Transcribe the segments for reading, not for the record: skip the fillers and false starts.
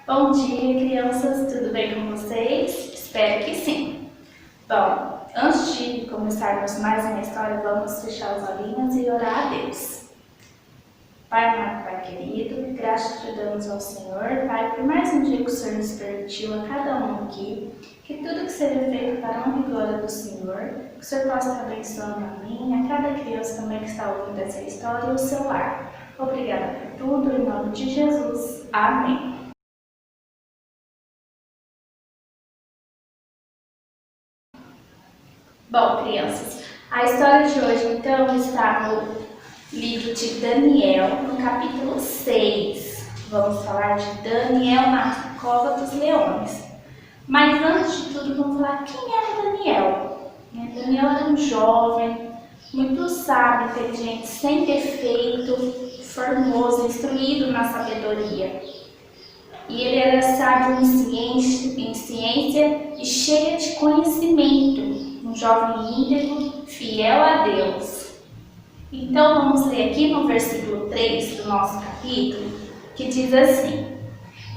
Bom dia, crianças, tudo bem com vocês? Espero que sim. Bom, antes de começarmos mais uma história, vamos fechar os olhinhos e orar a Deus. Pai amado, Pai querido, graças te damos ao Senhor, Pai, por mais um dia que o Senhor nos permitiu a cada um aqui, que tudo que seja feito para a honra e glória do Senhor, que o Senhor possa estar abençoando a mim, a cada criança também que está ouvindo essa história e o seu lar. Obrigada por tudo, em nome de Jesus. Amém. Bom, crianças, a história de hoje então está no livro de Daniel, no capítulo 6. Vamos falar de Daniel na cova dos leões. Mas antes de tudo, vamos falar quem era Daniel. Daniel era um jovem, muito sábio, inteligente, sem defeito, formoso, instruído na sabedoria. E ele era sábio em ciência e cheio de conhecimento, um jovem íntegro, fiel a Deus. Então vamos ler aqui no versículo 3 do nosso capítulo, que diz assim: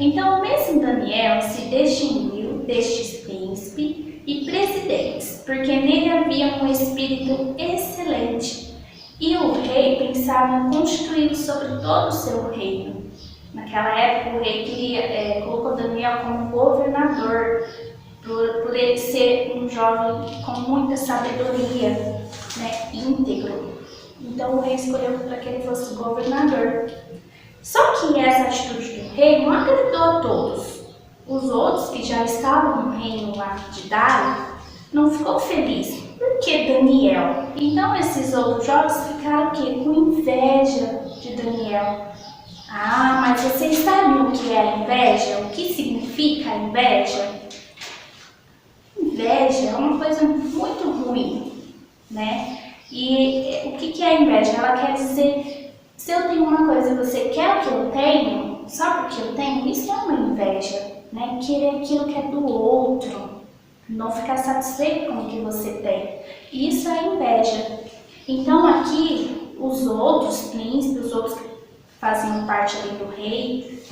Então o mesmo Daniel se distinguiu destes príncipes e presidentes, porque nele havia um espírito excelente, e o rei pensava em constituí-lo sobre todo o seu reino. Naquela época, o rei colocou Daniel como governador, por ele ser um jovem com muita sabedoria, íntegro. Então, o rei escolheu para que ele fosse governador. Só que essa atitude do rei não agradou a todos. Os outros, que já estavam no reino lá de Dário, não ficou feliz. Por que Daniel? Então, esses outros jovens ficaram com inveja de Daniel. Ah, mas vocês sabem o que é a inveja? O que significa a inveja? Inveja é uma coisa muito ruim, né? E o que é a inveja? Ela quer dizer, se eu tenho uma coisa e você quer o que eu tenho, só porque eu tenho, isso é uma inveja, né? Querer aquilo que é do outro, não ficar satisfeito com o que você tem. Isso é inveja. Então aqui, os outros príncipes, os outros que faziam parte ali do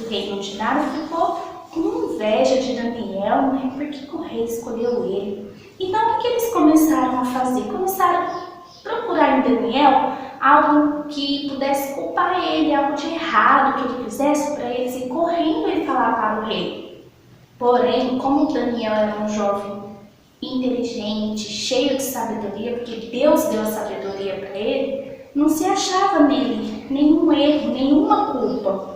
reino de Dário, ficou com inveja de Daniel, né? Porque o rei escolheu ele. Então o que eles começaram a fazer? Começaram a procurar em Daniel algo que pudesse culpar ele, algo de errado que ele fizesse, para eles ir correndo e falar para o rei. Porém, como Daniel era um jovem inteligente, cheio de sabedoria, porque Deus deu a sabedoria para ele, não se achava nele nenhum erro, nenhuma culpa.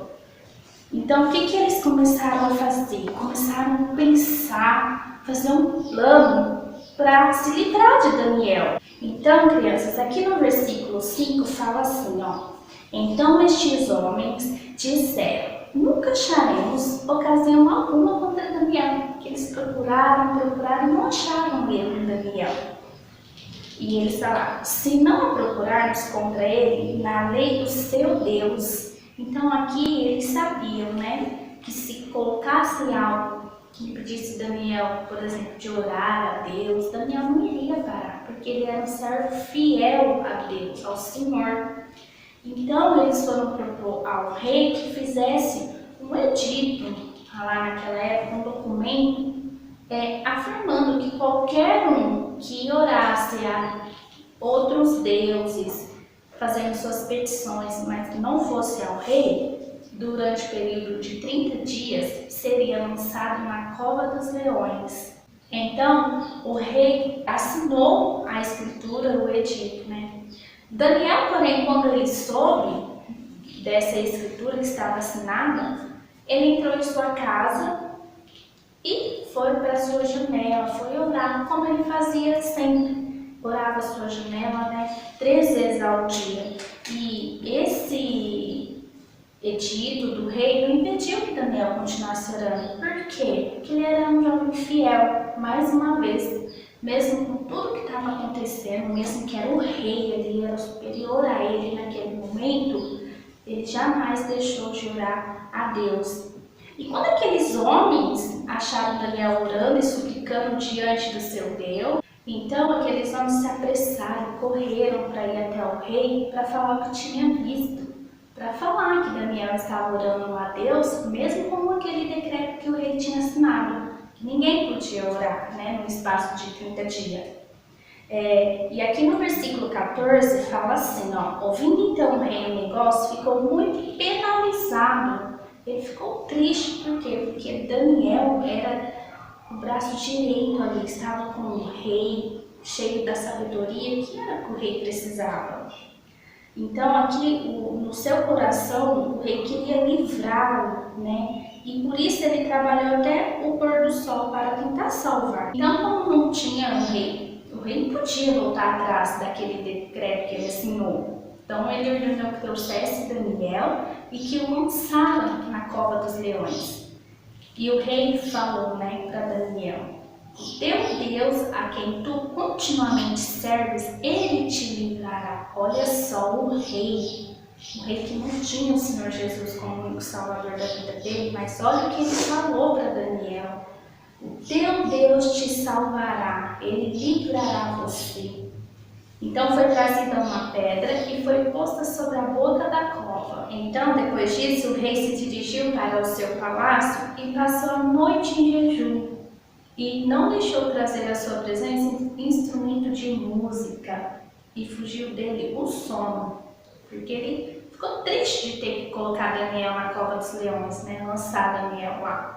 Então, o que eles começaram a fazer? Começaram a pensar, fazer um plano para se livrar de Daniel. Então, crianças, aqui no versículo 5 fala assim, ó: Então estes homens disseram: Nunca acharemos ocasião alguma contra Daniel. Que eles procuraram e não acharam erro em Daniel. E eles falaram: se não procurarmos contra ele na lei do seu Deus. Então aqui eles sabiam, que se colocasse algo que impedisse Daniel, por exemplo, de orar a Deus, Daniel não iria parar, porque ele era um servo fiel a Deus, ao Senhor. Então eles foram propor ao rei que fizesse um edito, lá naquela época, um documento, afirmando que qualquer um que orasse a outros deuses, fazendo suas petições, mas que não fosse ao rei, durante o período de 30 dias, seria lançado na cova dos leões. Então, o rei assinou a escritura, o edito, Daniel, porém, quando ele soube dessa escritura que estava assinada, ele entrou em sua casa e foi para a sua janela, foi orar, como ele fazia sempre. Orava a sua janela, 3 vezes ao dia. E esse edito do rei não impediu que Daniel continuasse orando. Por quê? Porque ele era um jovem fiel, mais uma vez. Mesmo com tudo que estava acontecendo, mesmo que era o rei, ele era superior a ele naquele momento, ele jamais deixou de orar a Deus. E quando aqueles homens acharam Daniel orando e suplicando diante do seu Deus, então aqueles homens se apressaram, correram para ir até o rei para falar o que tinha visto. para falar que Daniel estava orando a Deus, mesmo com aquele decreto que o rei tinha assinado, que ninguém podia orar, né, no espaço de 30 dias. E aqui no versículo 14 fala assim, ó, ouvindo então o rei o negócio, ficou muito penalizado. Ele ficou triste, por quê? Porque Daniel era o braço direito ali, estava com o rei, cheio da sabedoria que era que o rei precisava. Então aqui no seu coração o rei queria livrá-lo, né? E por isso ele trabalhou até o pôr do sol para tentar salvar. Então, como não tinha um rei, o rei não podia voltar atrás daquele decreto que ele assinou. Então ele ordenou que trouxesse Daniel e que o lançaram na cova dos leões. E o rei falou, né, para Daniel: o teu Deus, a quem tu continuamente serves, ele te livrará. Olha só, o rei que não tinha o Senhor Jesus como único salvador da vida dele, mas olha o que ele falou para Daniel: o teu Deus te salvará, ele livrará você. Então foi trazida uma pedra e foi posta sobre a boca da cova. Então, depois disso, o rei se dirigiu para o seu palácio e passou a noite em jejum. E não deixou trazer à sua presença instrumento de música, e fugiu dele o sono, porque ele ficou triste de ter que colocar Daniel na cova dos leões, né? Lançar Daniel lá.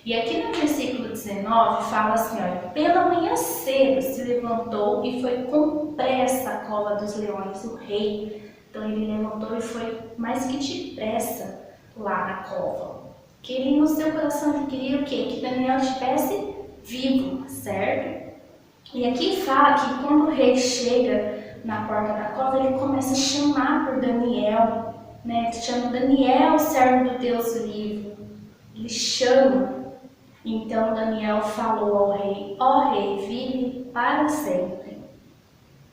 E aqui no versículo 19 fala assim, olha, pela manhã cedo se levantou e foi com pressa à cova dos leões, o rei. Então ele levantou e foi mais que depressa lá na cova. Que ele no seu coração ele queria o quê? Que Daniel estivesse vivo, certo? E aqui fala que quando o rei chega na porta da cova, ele começa a chamar por Daniel, né? Ele chama Daniel, servo do Deus vivo. Ele chama. Então Daniel falou ao rei: ó rei, vive para sempre.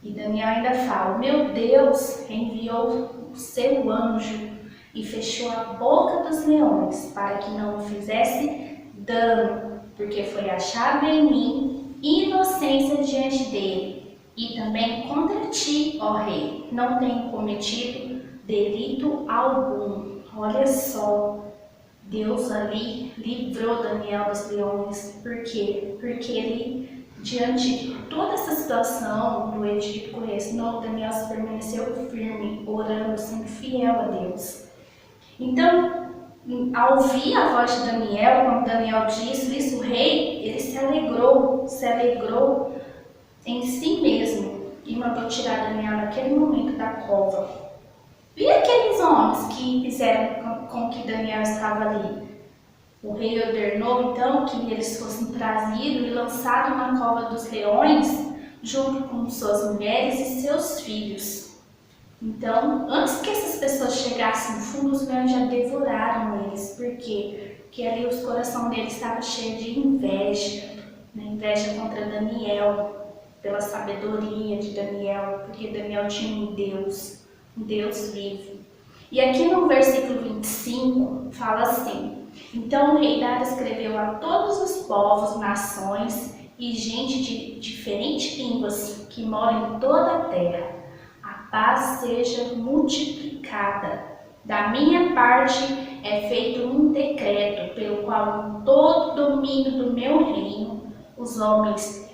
E Daniel ainda fala: meu Deus enviou o seu anjo e fechou a boca dos leões para que não me fizesse dano, porque foi achado em mim inocência diante dele, e também contra ti, ó rei, não tenho cometido delito algum. Olha só, Deus ali livrou Daniel dos leões. Por quê? Porque ele, diante de toda essa situação do Egito com esse novo, Daniel se permaneceu firme, orando, sendo fiel a Deus. Então, ao ouvir a voz de Daniel, quando Daniel disse isso, o rei, ele se alegrou em si mesmo e mandou tirar Daniel naquele momento da cova. E aqueles homens que fizeram com que Daniel estava ali? O rei ordenou então que eles fossem trazidos e lançados na cova dos leões, junto com suas mulheres e seus filhos. Então, antes que essas pessoas chegassem no fundo, os leões já devoraram eles. Por quê? Porque ali os corações deles estavam cheios de inveja, né? Inveja contra Daniel, pela sabedoria de Daniel, porque Daniel tinha um Deus vivo. E aqui no versículo 25 fala assim: então o rei Dário escreveu a todos os povos, nações e gente de diferentes línguas que moram em toda a terra: a paz seja multiplicada. Da minha parte é feito um decreto pelo qual em todo domínio do meu reino os homens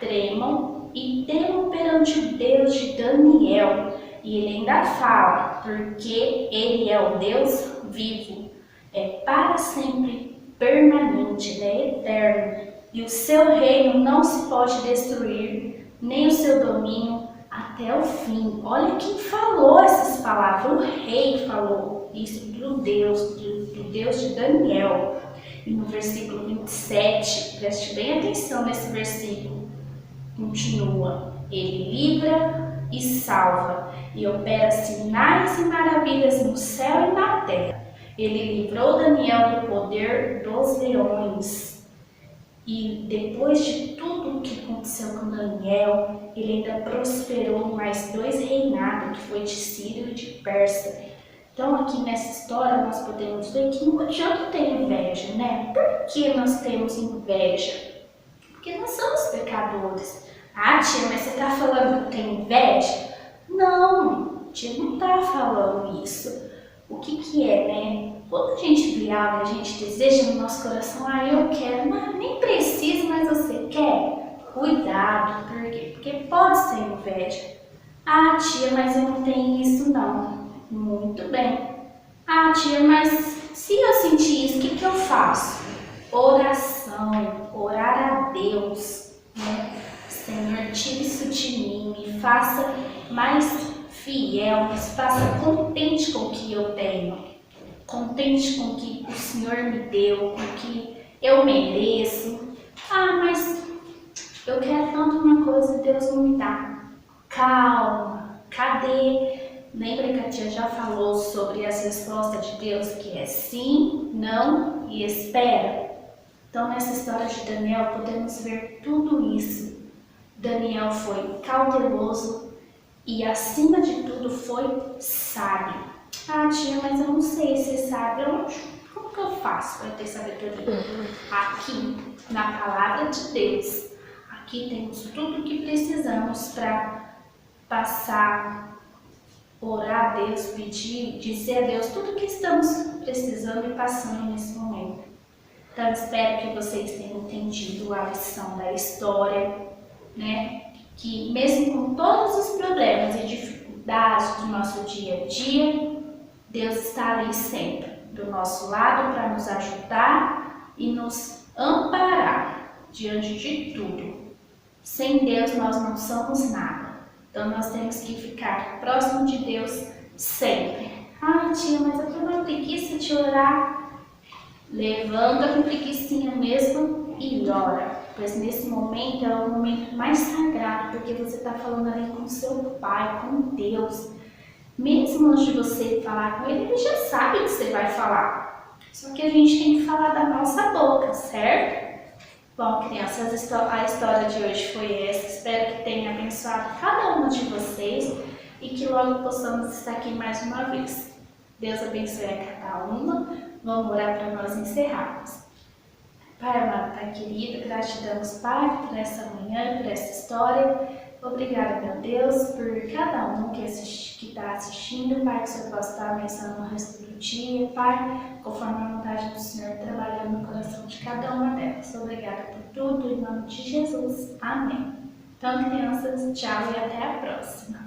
tremam e temam perante o Deus de Daniel. E ele ainda fala, porque ele é o Deus vivo, é para sempre permanente, é eterno. E o seu reino não se pode destruir, nem o seu domínio até o fim. Olha quem falou essas palavras, o rei falou isso do Deus de Daniel. E no versículo 27, preste bem atenção nesse versículo, continua: ele livra e salva, e opera sinais e maravilhas no céu e na terra. Ele livrou Daniel do poder dos leões. E depois de tudo o que aconteceu com Daniel, ele ainda prosperou mais 2 reinados, que foi de Sírio e de Pérsia. Então aqui nessa história nós podemos ver que não adianta ter inveja, né? Por que nós temos inveja? Porque nós somos pecadores. Ah, tia, mas você está falando que tem inveja? Não, tia não está falando isso. o que que é, né? Quando a gente vê algo, a gente deseja no nosso coração, eu quero, mas nem preciso, mas você quer? Cuidado, por quê? Porque pode ser inveja. Tia, mas eu não tenho isso não. Muito bem. Tia, mas se eu sentir isso, o que que eu faço? Oração, orar a Deus, né? Senhor, tire isso de mim, me faça mais fiel, me faça contente com o que eu tenho, contente com o que o Senhor me deu, com o que eu mereço. Mas eu quero tanto uma coisa e Deus não me dá. Calma, cadê? Lembra que a tia já falou sobre as respostas de Deus, que é sim, não e espera? Então, nessa história de Daniel, podemos ver tudo isso. Daniel foi cauteloso e, acima de tudo, foi sábio. Tia, mas eu não sei ser sábio. Como que eu faço para ter sabedoria? Aqui, na palavra de Deus, aqui temos tudo o que precisamos para passar, orar a Deus, pedir, dizer a Deus tudo o que estamos precisando e passando nesse momento. Então, espero que vocês tenham entendido a lição da história, né? Que mesmo com todos os problemas e dificuldades do nosso dia a dia, Deus está ali sempre do nosso lado para nos ajudar e nos amparar diante de tudo. Sem Deus nós não somos nada. Então nós temos que ficar próximo de Deus sempre. Tia, mas eu tenho uma preguiça de orar. Levanta a preguicinha mesmo e ora, pois nesse momento é o momento mais sagrado, porque você está falando ali com seu Pai, com Deus. Mesmo antes de você falar com Ele, Ele já sabe o que você vai falar. Só que a gente tem que falar da nossa boca, certo? Bom, crianças, a história de hoje foi essa. Espero que tenha abençoado cada uma de vocês e que logo possamos estar aqui mais uma vez. Deus abençoe a cada uma. Vamos orar para nós encerrarmos. Pai amado, Pai querido, gratidão, Pai, por essa manhã, por essa história. Obrigada, meu Deus, por cada um que está assistindo. Pai, que o Senhor possa estar abençoando o resto do dia. Pai, conforme a vontade do Senhor, trabalhando no coração de cada uma delas. Obrigada por tudo, em nome de Jesus. Amém. Então, crianças, tchau e até a próxima.